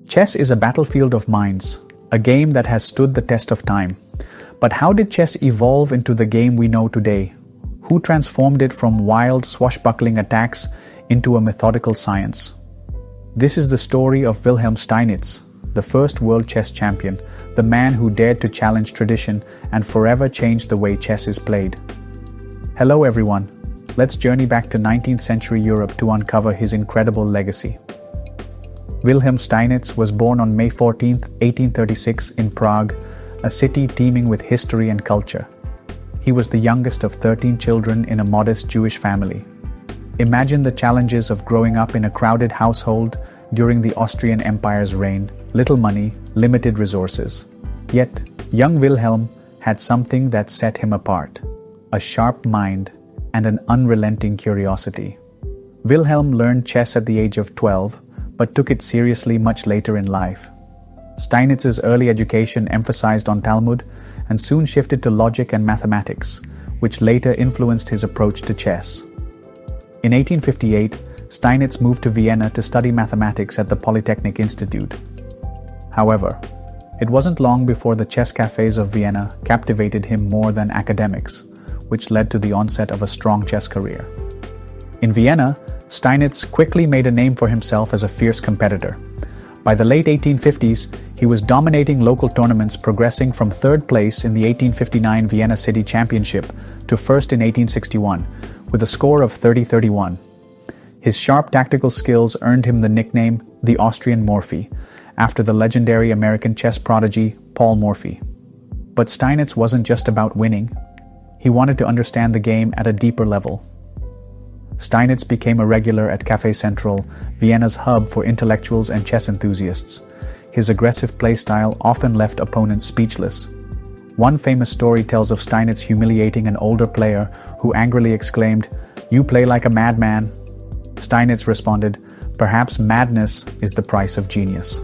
Chess is a battlefield of minds, a game that has stood the test of time. But how did chess evolve into the game we know today? Who transformed it from wild, swashbuckling attacks into a methodical science? This is the story of Wilhelm Steinitz, the first world chess champion, the man who dared to challenge tradition and forever changed the way chess is played. Hello everyone, let's journey back to 19th century Europe to uncover his incredible legacy. Wilhelm Steinitz was born on May 14, 1836 in Prague, a city teeming with history and culture. He was the youngest of 13 children in a modest Jewish family. Imagine the challenges of growing up in a crowded household during the Austrian Empire's reign: little money, limited resources. Yet, young Wilhelm had something that set him apart: a sharp mind and an unrelenting curiosity. Wilhelm learned chess at the age of 12, but took it seriously much later in life. Steinitz's early education emphasized on Talmud and soon shifted to logic and mathematics, which later influenced his approach to chess. In 1858, Steinitz moved to Vienna to study mathematics at the Polytechnic Institute. However, it wasn't long before the chess cafes of Vienna captivated him more than academics, which led to the onset of a strong chess career. In Vienna, Steinitz quickly made a name for himself as a fierce competitor. By the late 1850s, he was dominating local tournaments, progressing from third place in the 1859 Vienna City Championship to first in 1861, with a score of 30-31. His sharp tactical skills earned him the nickname the Austrian Morphy, after the legendary American chess prodigy Paul Morphy. But Steinitz wasn't just about winning. He wanted to understand the game at a deeper level. Steinitz became a regular at Café Central, Vienna's hub for intellectuals and chess enthusiasts. His aggressive play style often left opponents speechless. One famous story tells of Steinitz humiliating an older player who angrily exclaimed, "You play like a madman." Steinitz responded, "Perhaps madness is the price of genius."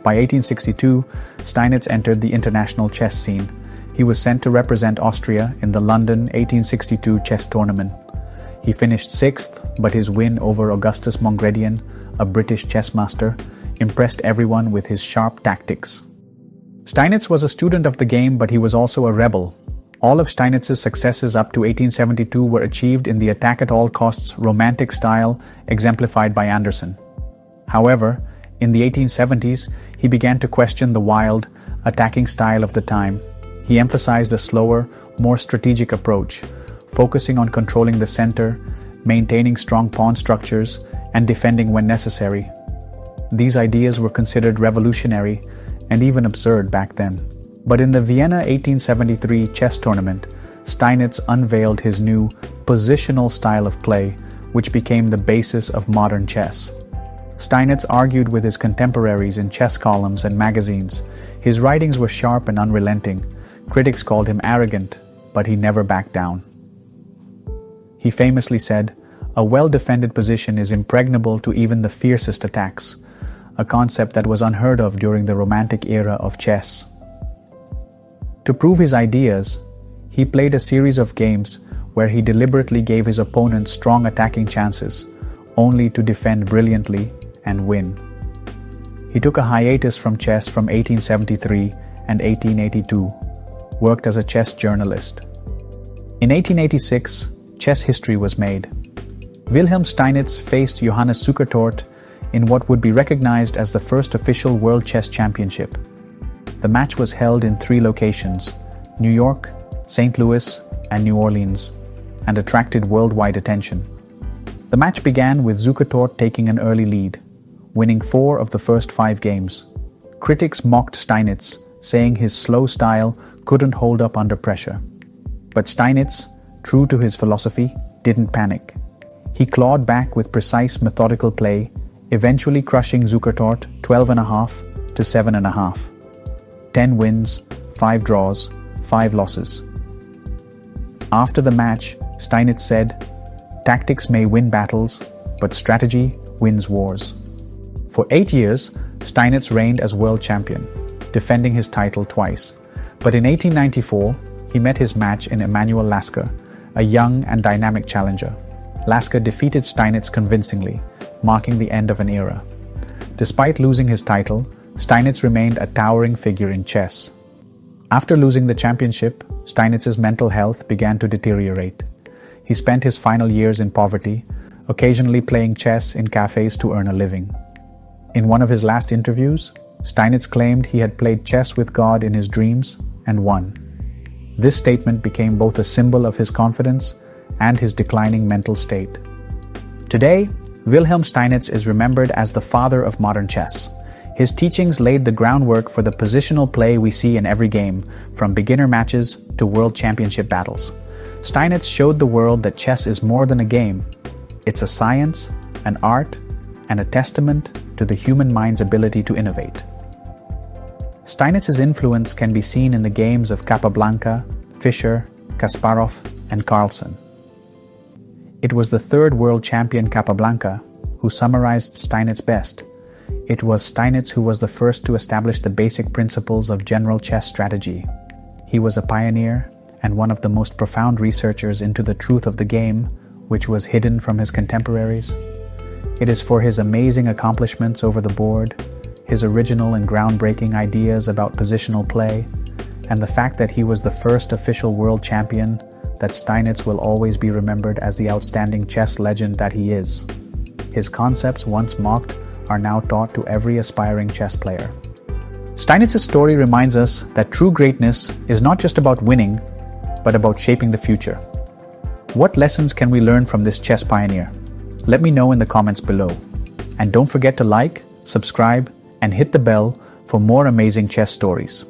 By 1862, Steinitz entered the international chess scene. He was sent to represent Austria in the London 1862 chess tournament. He finished 6th, but his win over Augustus Mongredian, a British chess master, impressed everyone with his sharp tactics. Steinitz was a student of the game, but he was also a rebel. All of Steinitz's successes up to 1872 were achieved in the attack-at-all-costs romantic style exemplified by Anderson. However, in the 1870s, he began to question the wild, attacking style of the time. He emphasized a slower, more strategic approach, focusing on controlling the center, maintaining strong pawn structures, and defending when necessary. These ideas were considered revolutionary and even absurd back then. But in the Vienna 1873 chess tournament, Steinitz unveiled his new positional style of play, which became the basis of modern chess. Steinitz argued with his contemporaries in chess columns and magazines. His writings were sharp and unrelenting. Critics called him arrogant, but he never backed down. He famously said, "A well-defended position is impregnable to even the fiercest attacks," a concept that was unheard of during the Romantic era of chess. To prove his ideas, he played a series of games where he deliberately gave his opponents strong attacking chances, only to defend brilliantly and win. He took a hiatus from chess from 1873 and 1882, worked as a chess journalist. In 1886, chess history was made. Wilhelm Steinitz faced Johannes Zukertort in what would be recognized as the first official World Chess Championship. The match was held in 3 locations: New York, St. Louis, and New Orleans, and attracted worldwide attention. The match began with Zukertort taking an early lead, winning 4 of the first 5 games. Critics mocked Steinitz, saying his slow style couldn't hold up under pressure. But Steinitz, true to his philosophy, didn't panic. He clawed back with precise, methodical play, eventually crushing Zukertort 12.5 to 7.5. 10 wins, 5 draws, 5 losses. After the match, Steinitz said, "Tactics may win battles, but strategy wins wars." For 8 years, Steinitz reigned as world champion, defending his title twice. But in 1894, he met his match in Emanuel Lasker, a young and dynamic challenger. Lasker defeated Steinitz convincingly, marking the end of an era. Despite losing his title, Steinitz remained a towering figure in chess. After losing the championship, Steinitz's mental health began to deteriorate. He spent his final years in poverty, occasionally playing chess in cafes to earn a living. In one of his last interviews, Steinitz claimed he had played chess with God in his dreams and won. This statement became both a symbol of his confidence and his declining mental state. Today, Wilhelm Steinitz is remembered as the father of modern chess. His teachings laid the groundwork for the positional play we see in every game, from beginner matches to world championship battles. Steinitz showed the world that chess is more than a game. It's a science, an art, and a testament to the human mind's ability to innovate. Steinitz's influence can be seen in the games of Capablanca, Fischer, Kasparov, and Carlsen. It was the third world champion Capablanca who summarized Steinitz best. It was Steinitz who was the first to establish the basic principles of general chess strategy. He was a pioneer and one of the most profound researchers into the truth of the game, which was hidden from his contemporaries. It is for his amazing accomplishments over the board, his original and groundbreaking ideas about positional play, and the fact that he was the first official world champion that Steinitz will always be remembered as the outstanding chess legend that he is. His concepts, once mocked, are now taught to every aspiring chess player. Steinitz's story reminds us that true greatness is not just about winning, but about shaping the future. What lessons can we learn from this chess pioneer? Let me know in the comments below. And don't forget to like, subscribe, and hit the bell for more amazing chess stories.